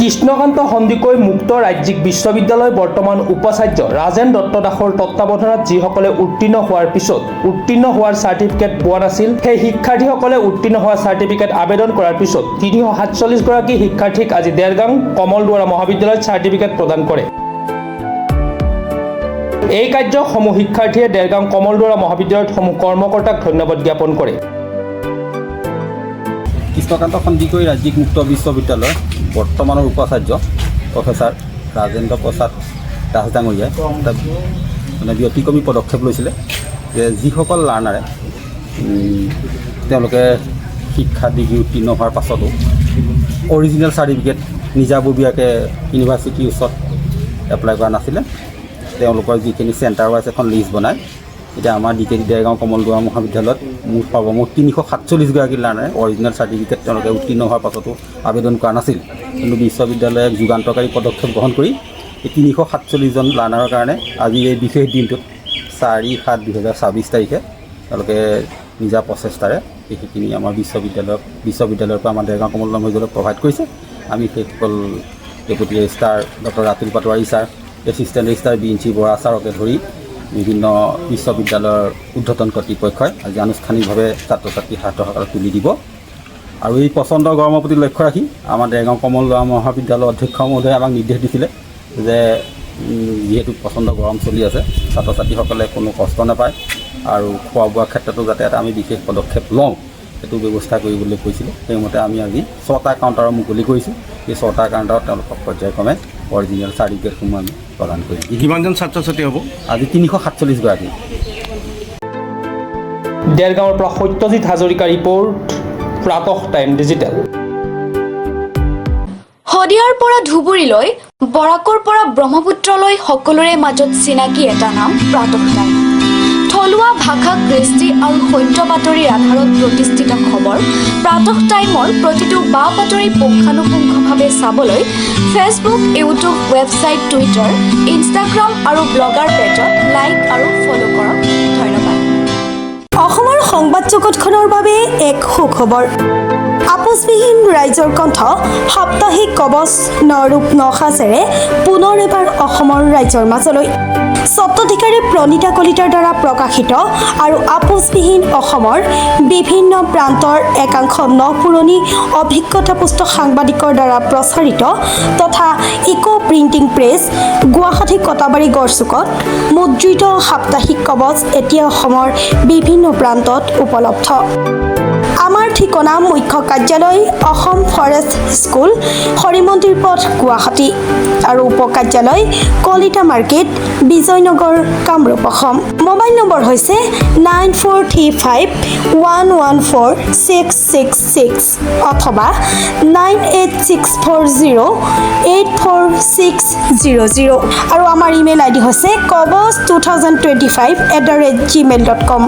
কৃষ্ণকান্ত সন্দিকৈ মুক্ত ৰাজ্যিক বিশ্ববিদ্যালয় বৰ্তমান উপাচাৰ্য ৰাজেন দত্ত দাসৰ তত্ত্বাৱধানত যিসকলে উত্তীৰ্ণ হোৱাৰ পিছত উত্তীৰ্ণ হোৱাৰ চাৰ্টিফিকেট পোৱা নাছিল সেই শিক্ষাৰ্থীসকলে উত্তীৰ্ণ হোৱাৰ চাৰ্টিফিকেট আবেদন কৰাৰ পিছত 347 গৰাকী শিক্ষাৰ্থীক আজি দেৰগাঁও কমলদুৱাৰা মহাবিদ্যালয়ত চাৰ্টিফিকেট প্ৰদান কৰে। এই কাৰ্যক সমূহ শিক্ষাৰ্থীয়ে দেৰগাঁও কমলদুৱাৰা মহাবিদ্যালয়ত সমূহ কৰ্মকৰ্তাক ধন্যবাদ জ্ঞাপন কৰে। কৃষ্ণকান্ত সন্দিকৈ ৰাজ্যিক মুক্ত বিশ্ববিদ্যালয় বৰ্তমানৰ উপাচাৰ্য প্ৰফেচাৰ ৰাজেন্দ্ৰ প্ৰসাদ দাস ডাঙৰীয়াই এটা ব্যতিক্ৰমী পদক্ষেপ লৈছিলে যে যিসকল লাৰ্ণাৰে তেওঁলোকে শিক্ষা ডিগ্ৰী উত্তীৰ্ণ হোৱাৰ পাছতো অৰিজিনেল চাৰ্টিফিকেট নিজাববীয়াকৈ ইউনিভাৰ্চিটিৰ ওচৰত এপ্লাই কৰা নাছিলে, তেওঁলোকৰ যিখিনি চেণ্টাৰ ৱাইজ এখন লিষ্ট বনায়। এতিয়া আমাৰ দেৰগাঁও কমলদুৱাৰা মহাবিদ্যালয়ত সৰ্বমুঠ 347 গৰাকী লাৰ্ণাৰে অৰিজিনেল চাৰ্টিফিকেট তেওঁলোকে উত্তীৰ্ণ হোৱাৰ পাছতো আবেদন কৰা নাছিল, কিন্তু বিশ্ববিদ্যালয়ে যুগান্তকাৰী পদক্ষেপ গ্ৰহণ কৰি এই 347জন লাৰ্ণাৰৰ কাৰণে আজি এই বিশেষ দিনটোত 4/7/2024 তাৰিখে তেওঁলোকে নিজা প্ৰচেষ্টাৰে সেইখিনি আমাৰ বিশ্ববিদ্যালয়ৰ পৰা আমাৰ দেৰগাঁও কমলদুৱাৰা মহাবিদ্যালয়ক প্ৰভাইড কৰিছে। আমি সেইসকল deputy registrar doctor Ratul Patowary sir, assistant registrar Binchi Bora ছাৰকে ধৰি বিভিন্ন বিশ্ববিদ্যালয়ৰ ঊৰ্ধ্বতন কৰ্তৃপক্ষই আজি আনুষ্ঠানিকভাৱে ছাত্ৰ ছাত্ৰী ছাত্ৰসকলক তুলি দিব। আৰু এই প্ৰচণ্ড গৰমৰ প্ৰতি লক্ষ্য ৰাখি আমাৰ দেৰগাঁও কমলদুৱাৰা মহাবিদ্যালয়ৰ অধ্যক্ষ মহোদয়ে আমাক নিৰ্দেশ দিছিলে যে যিহেতু প্ৰচণ্ড গৰম চলি আছে, ছাত্ৰ ছাত্ৰীসকলে কোনো কষ্ট নাপায় আৰু খোৱা বোৱাৰ ক্ষেত্ৰতো যাতে এটা আমি বিশেষ পদক্ষেপ লওঁ সেইটো ব্যৱস্থা কৰিবলৈ কৈছিলে। সেইমতে আমি আজি 6টা কাউণ্টাৰৰ মুকলি কৰিছোঁ। এই 6টা কাউণ্টাৰত তেওঁলোকক পৰ্যায়ক্ৰমে অৰিজিনেল চাৰ্টিফিকেটসমূহ আমি প্ৰদান কৰিম। কিমানজন ছাত্ৰ ছাত্ৰী হ'ব? আজি 347 গৰাকী। দেৰগাঁৱৰ পৰা Satyajit Hazarika report, Pratah time digital. শদিয়াৰ পৰা ধুবুৰীলৈ, বৰাকৰ পৰা ব্ৰহ্মপুত্ৰলৈ সকলোৰে মাজত চিনাকি এটা নাম প্ৰাতঃ টাইম। থলুৱা ভাষা, কৃষ্টি আৰু সত্য বাতৰিৰ আধাৰত প্ৰতিষ্ঠিত খবৰ প্ৰাতঃ টাইমৰ প্ৰতিটো বা বাতৰি পুংখানুপুংখভাৱে চাবলৈ Facebook, YouTube, website, Twitter, Instagram আৰু ব্লগাৰ পেজত লাইক আৰু ফ'ল' কৰক। ধন্যবাদ। অসমৰ সংবাদ জগতখনৰ বাবে এক সুখবৰ। আপোচবিহীন ৰাইজৰ কণ্ঠ সাপ্তাহিক কবচ নৰূপ নসাজেৰে পুনৰ এবাৰ অসমৰ ৰাইজৰ মাজলৈ। স্বত্বাধিকাৰী প্ৰণীতা কলিতাৰ দ্বাৰা প্ৰকাশিত আৰু আপোচবিহীন অসমৰ বিভিন্ন প্ৰান্তৰ একাংশ নপুৰণি অভিজ্ঞতাপুষ্ট সাংবাদিকৰ দ্বাৰা প্ৰচাৰিত তথা eco printing press, Guwahati Katabari গড়চুকত মুদ্ৰিত সাপ্তাহিক কবচ এতিয়া অসমৰ বিভিন্ন প্ৰান্তত উপলব্ধ। আমাৰ ঠিকনা মুখ্য কাৰ্যালয় অসম ফৰেষ্ট স্কুল, হৰিমন্দিৰ পথ, গুৱাহাটী আৰু উপ কাৰ্যালয় Kalita market, Bijoynagar, Kamrup, Assam. Mobile number হৈছে 9435114666 অথবা 9864084600 আৰু আমাৰ ইমেইল আইডি হৈছে kobos2025@gmail.com।